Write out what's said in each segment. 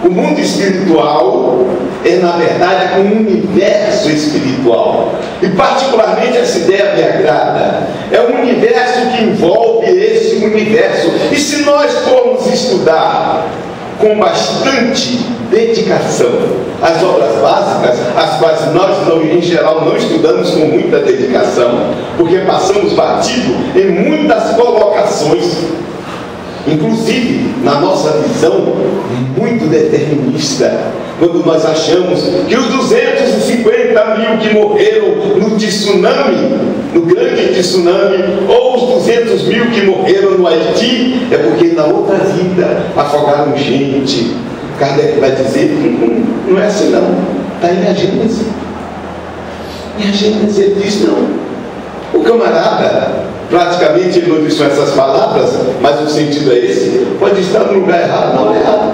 O mundo espiritual é, na verdade, um universo espiritual. E, particularmente, essa ideia me agrada. É um universo que envolve esse universo. E se nós formos estudar com bastante dedicação as obras básicas, as quais nós, em geral, não estudamos com muita dedicação, porque passamos batido em muitas colocações, inclusive na nossa visão muito determinista, quando nós achamos que os 250 mil que morreram no tsunami, no grande tsunami, ou os 200 mil que morreram no Haiti, é porque na outra vida afogaram gente. Kardec vai dizer que não é assim não, está em Gênesis. Em Gênesis ele diz não. O camarada, praticamente ele não diz com essas palavras, mas o sentido é esse, pode estar no lugar errado, não é errado,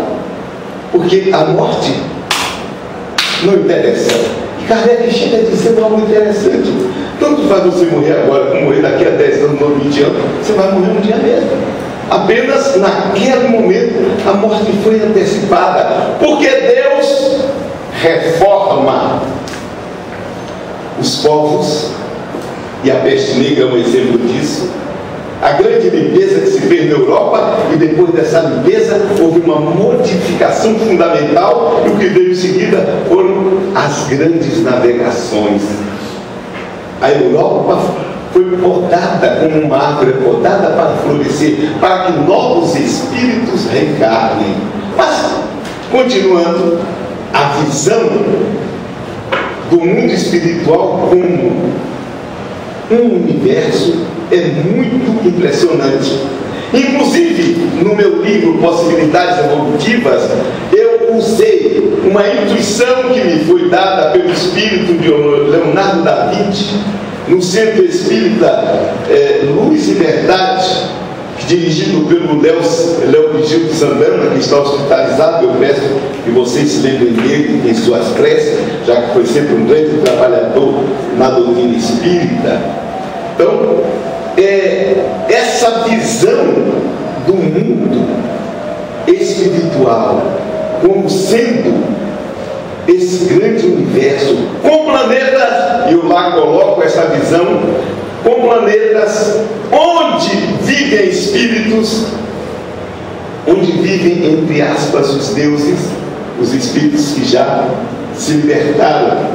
porque a morte não interessa. E Kardec chega a dizer algo interessante: tanto faz você morrer agora como morrer daqui a 10 anos ou 20 anos, você vai morrer um dia mesmo. Apenas naquele momento a morte foi antecipada, porque Deus reforma os povos, e a peste negra é um exemplo disso. A grande limpeza que se fez na Europa, e depois dessa limpeza houve uma modificação fundamental, e o que veio em seguida foram as grandes navegações. A Europa foi podada como uma árvore, podada para florescer, para que novos espíritos reencarnem. Mas, continuando, a visão do mundo espiritual como um universo é muito impressionante. Inclusive, no meu livro Possibilidades Evolutivas, eu usei uma intuição que me foi dada pelo espírito de Leonardo da Vinci, no Centro Espírita Luz e Verdade, dirigido pelo Léo Vigil de Santana, que está hospitalizado. Eu peço que vocês se lembrem dele em suas preces, já que foi sempre um grande trabalhador na doutrina espírita. Então, essa visão do mundo espiritual como sendo esse grande universo, com planetas, e eu lá coloco essa visão, com planetas onde vivem espíritos, onde vivem, entre aspas, os deuses, os espíritos que já se libertaram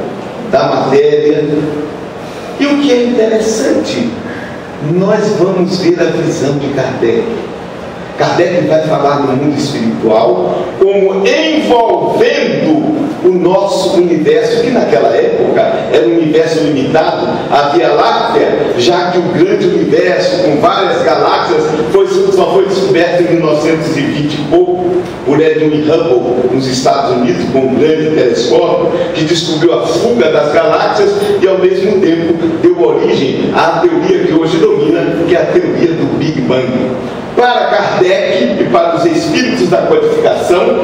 da matéria. E o que é interessante, nós vamos ver a visão de Kardec. Kardec vai falar do mundo espiritual como envolvendo o nosso universo, que naquela época era um universo limitado, a Via Láctea, já que o grande universo com várias galáxias só foi descoberto em 1920 e pouco por Edwin Hubble nos Estados Unidos, com um grande telescópio que descobriu a fuga das galáxias e ao mesmo tempo deu origem à teoria que hoje domina, que é a teoria do Big Bang. Para Kardec e para os espíritos da codificação,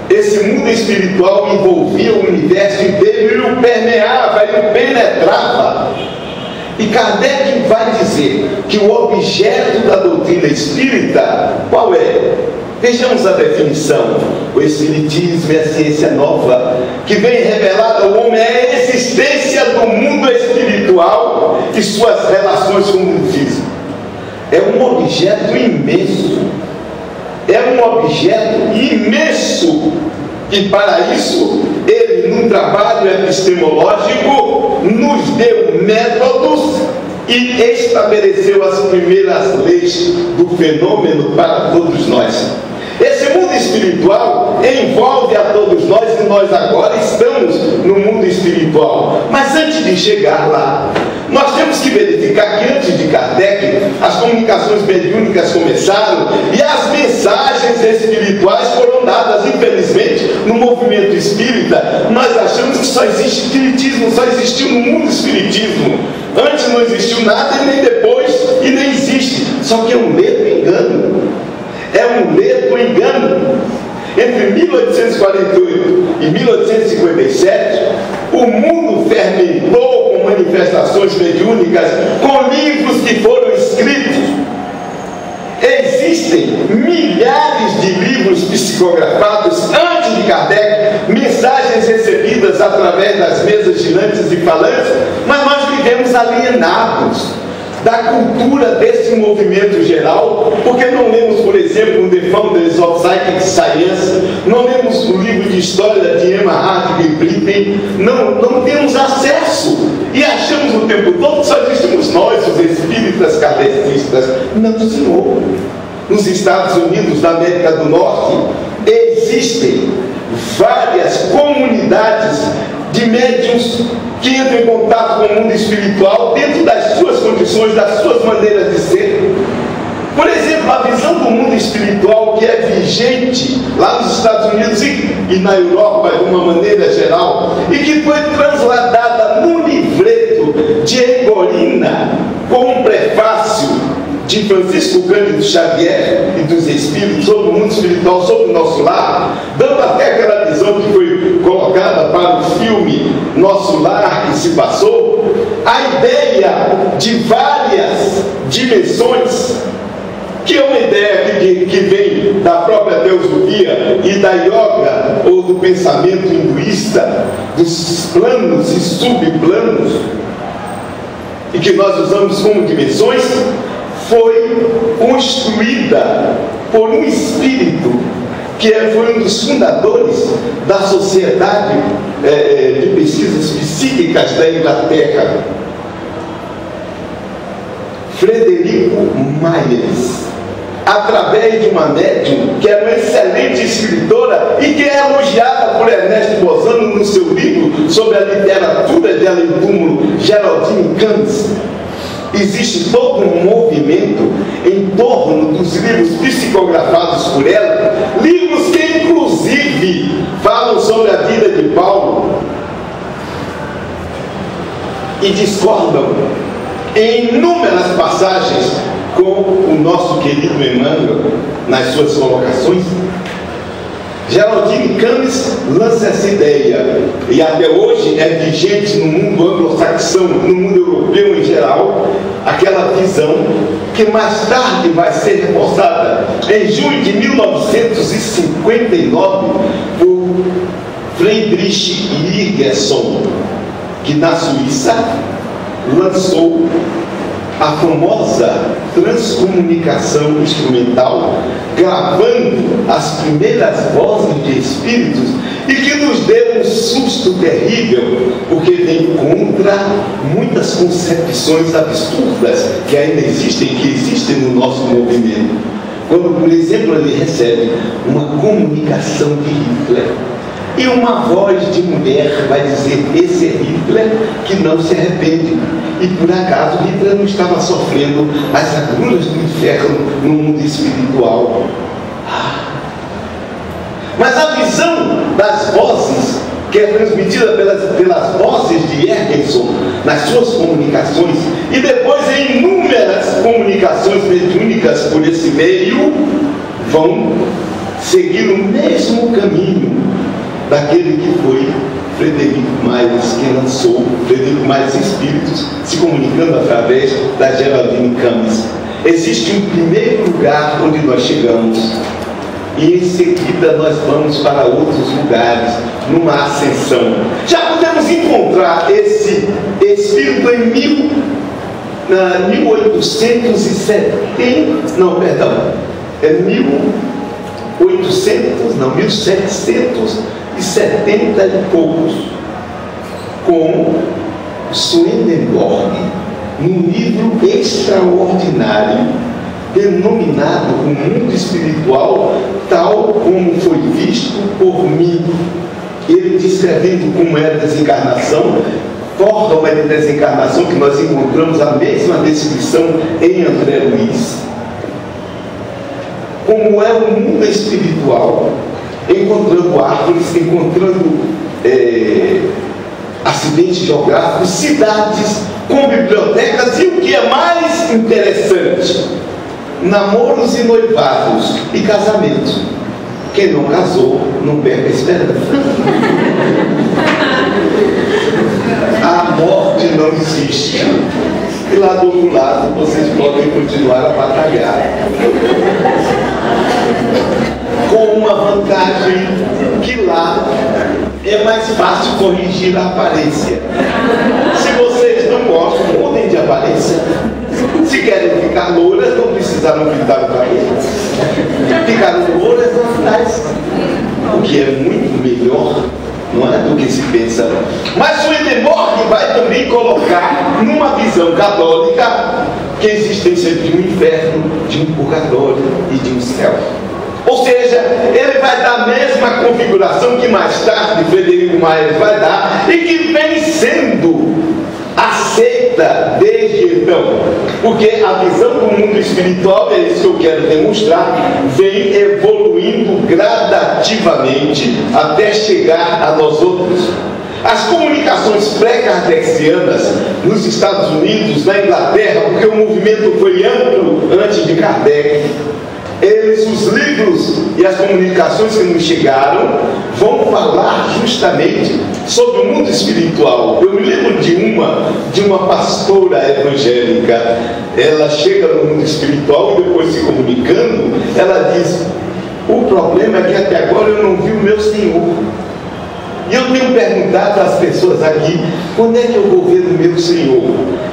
esse mundo espiritual envolvia o universo inteiro e o permeava, e o penetrava. E Kardec vai dizer que o objeto da doutrina espírita, qual é? Vejamos a definição. O Espiritismo é a ciência nova que vem revelar ao homem a existência do mundo espiritual e suas relações com o mundo físico. É um objeto imenso. É um objeto imenso. E para isso, ele, num trabalho epistemológico, nos deu métodos e estabeleceu as primeiras leis do fenômeno para todos nós. Esse mundo espiritual envolve a todos nós e nós agora estamos no mundo espiritual. Mas antes de chegar lá, nós temos que verificar que antes de Kardec, as comunicações mediúnicas começaram e as mensagens espirituais foram dadas. Infelizmente, no movimento espírita, nós achamos que só existe espiritismo, só existiu no mundo espiritismo. Antes não existiu nada e nem depois, e nem existe. Só que é um ledo engano. É um ledo engano. Entre 1848 e 1857, o mundo fermentou com manifestações mediúnicas, com livros que foram escritos. Existem milhares de livros psicografados antes de Kardec, mensagens recebidas através das mesas girantes e falantes, mas nós vivemos alienados da cultura desse movimento geral, porque não lemos, por exemplo, The Founders of Psychic Science, não lemos o livro de história de Emma Hart e Britten, não temos acesso e achamos o tempo todo que só existimos nós, os espíritas kardecistas. Não, senhor. Nos Estados Unidos, na América do Norte, existem várias comunidades de médiuns que entram em contato com o mundo espiritual dentro das suas condições, das suas maneiras de ser. Por exemplo, a visão do mundo espiritual que é vigente lá nos Estados Unidos e na Europa de uma maneira geral, e que foi transladada no livreto de Egorina com um prefácio de Francisco Cândido Xavier e dos Espíritos sobre o mundo espiritual, sobre o nosso lar, dando até aquela visão que foi colocada para o filme Nosso Lar que se passou, a ideia de várias dimensões, que é uma ideia que vem da própria teosofia e da yoga ou do pensamento hinduísta, dos planos e subplanos, e que nós usamos como dimensões, foi construída por um espírito que foi um dos fundadores da Sociedade de Pesquisas Psíquicas da Inglaterra, Frederico Myers, através de uma médium que era uma excelente escritora e que é elogiada por Ernesto Bozano no seu livro sobre a literatura de além túmulo, Geraldine Campos. Existe todo um movimento em torno dos livros psicografados por ela, livros que inclusive falam sobre a vida de Paulo e discordam em inúmeras passagens com o nosso querido Emmanuel nas suas colocações. Geraldine Campos lança essa ideia, e até hoje é vigente no mundo anglo-saxão, no mundo europeu em geral, aquela visão que mais tarde vai ser reforçada em junho de 1959 por Friedrich Jürgenson, que na Suíça lançou a famosa transcomunicação instrumental, gravando as primeiras vozes de espíritos, e que nos deu um susto terrível, porque vem contra muitas concepções absurdas que ainda existem, que existem no nosso movimento. Quando, por exemplo, ele recebe uma comunicação de Hitler, e uma voz de mulher vai dizer: esse é Hitler que não se arrepende. E por acaso Hitler não estava sofrendo as agruras do inferno no mundo espiritual. Mas a visão das vozes, que é transmitida pelas vozes de Jürgenson nas suas comunicações, e depois em inúmeras comunicações mediúnicas por esse meio, vão seguir o mesmo caminho daquele que foi Frederico Myers, que lançou Frederico Myers Espíritos, se comunicando através da Geraldine Campos. Existe um primeiro lugar onde nós chegamos, e em seguida nós vamos para outros lugares, numa ascensão. Já podemos encontrar esse Espírito em 1770 e poucos, com Swedenborg, num livro extraordinário denominado O Mundo Espiritual Tal Como Foi Visto por Mim. Ele descrevendo como é a desencarnação, forma de desencarnação, que nós encontramos a mesma descrição em André Luiz. Como é o mundo espiritual, encontrando árvores, encontrando acidentes geográficos, cidades com bibliotecas, e o que é mais interessante, namoros e noivados e casamentos. Quem não casou, não perca a esperança. A morte não existe. E lá do outro lado vocês podem continuar a batalhar. Com uma vantagem, que lá é mais fácil corrigir a aparência. Se vocês não gostam, mudem de aparência. Se querem ficar louras, não precisaram pintar o cabelo. Ficaram louras atrás, o que é muito melhor, não é, do que se pensa. Mas o Swedenborg vai também colocar numa visão católica que a existência de um inferno, de um purgatório e de um céu. Ou seja, ele vai dar a mesma configuração que mais tarde Frederico Myers vai dar e que vem sendo aceita desde então, porque a visão do mundo espiritual, é isso que eu quero demonstrar, vem evoluindo gradativamente até chegar a nós outros. As comunicações pré-kardecianas nos Estados Unidos, na Inglaterra, porque o movimento foi amplo antes de Kardec, os livros e as comunicações que nos chegaram vão falar justamente sobre o mundo espiritual. Eu me lembro de uma pastora evangélica. Ela chega no mundo espiritual e depois, se comunicando, ela diz: o problema é que até agora eu não vi o meu Senhor. E eu tenho perguntado às pessoas aqui: quando é que eu vou ver o meu Senhor?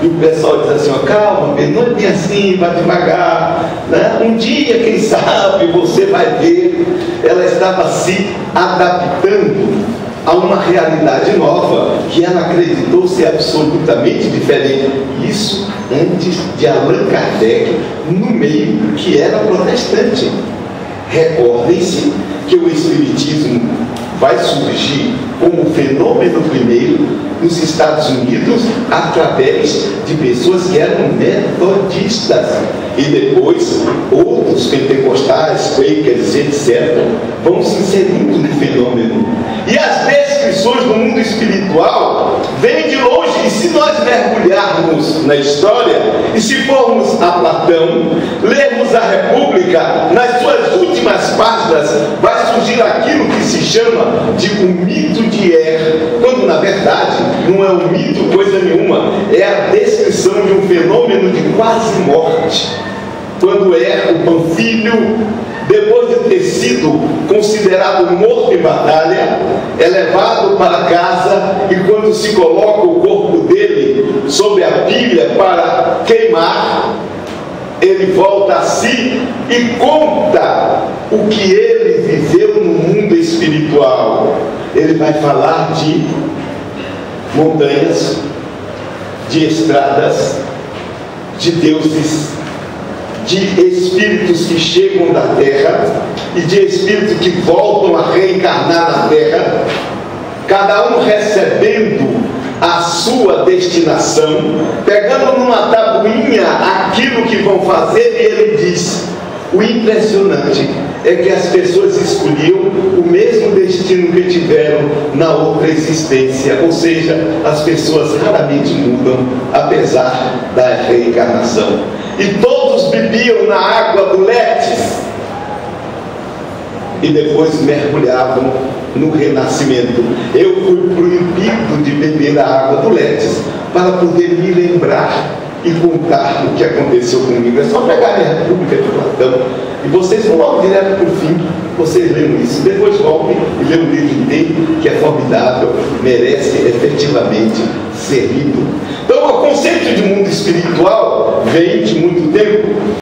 E o pessoal diz assim: ó, calma, não é bem assim, vai devagar, né? Um dia, quem sabe, você vai ver. Ela estava se adaptando a uma realidade nova que ela acreditou ser absolutamente diferente. Isso antes de Allan Kardec, no meio que era protestante. Recordem-se que o Espiritismo vai surgir como fenômeno primeiro nos Estados Unidos através de pessoas que eram metodistas, e depois outros pentecostais, quakers, etc., vão se inserindo no fenômeno. E as descrições do mundo espiritual vêm de longe, e se nós mergulharmos na história, e se formos a Platão, lermos a República, nas suas últimas páginas vai surgir aquilo que se chama de o mito de quando na verdade não é um mito coisa nenhuma, é a descrição de um fenômeno de quase morte. Quando o Panfilho, depois de ter sido considerado morto em batalha, é levado para casa, e quando se coloca o corpo dele sobre a pilha para queimar, ele volta a si e conta o que ele viveu no mundo espiritual. Ele vai falar de montanhas, de estradas, de deuses, de espíritos que chegam da terra e de espíritos que voltam a reencarnar na terra, cada um recebendo a sua destinação, pegando numa tabuinha aquilo que vão fazer, e ele diz: o impressionante é que as pessoas escolhiam o mesmo destino que tiveram na outra existência, ou seja, as pessoas raramente mudam, apesar da reencarnação. E todos bebiam na água do Létis e depois mergulhavam no renascimento. Eu fui proibido de beber a água do Létis para poder me lembrar e contar o que aconteceu comigo. É só pegar a República de Platão e vocês vão logo direto para o fim. Vocês leram isso, depois voltem e leiam o livro inteiro, que é formidável, merece efetivamente ser lido. Então, o conceito de mundo espiritual vem de muito tempo.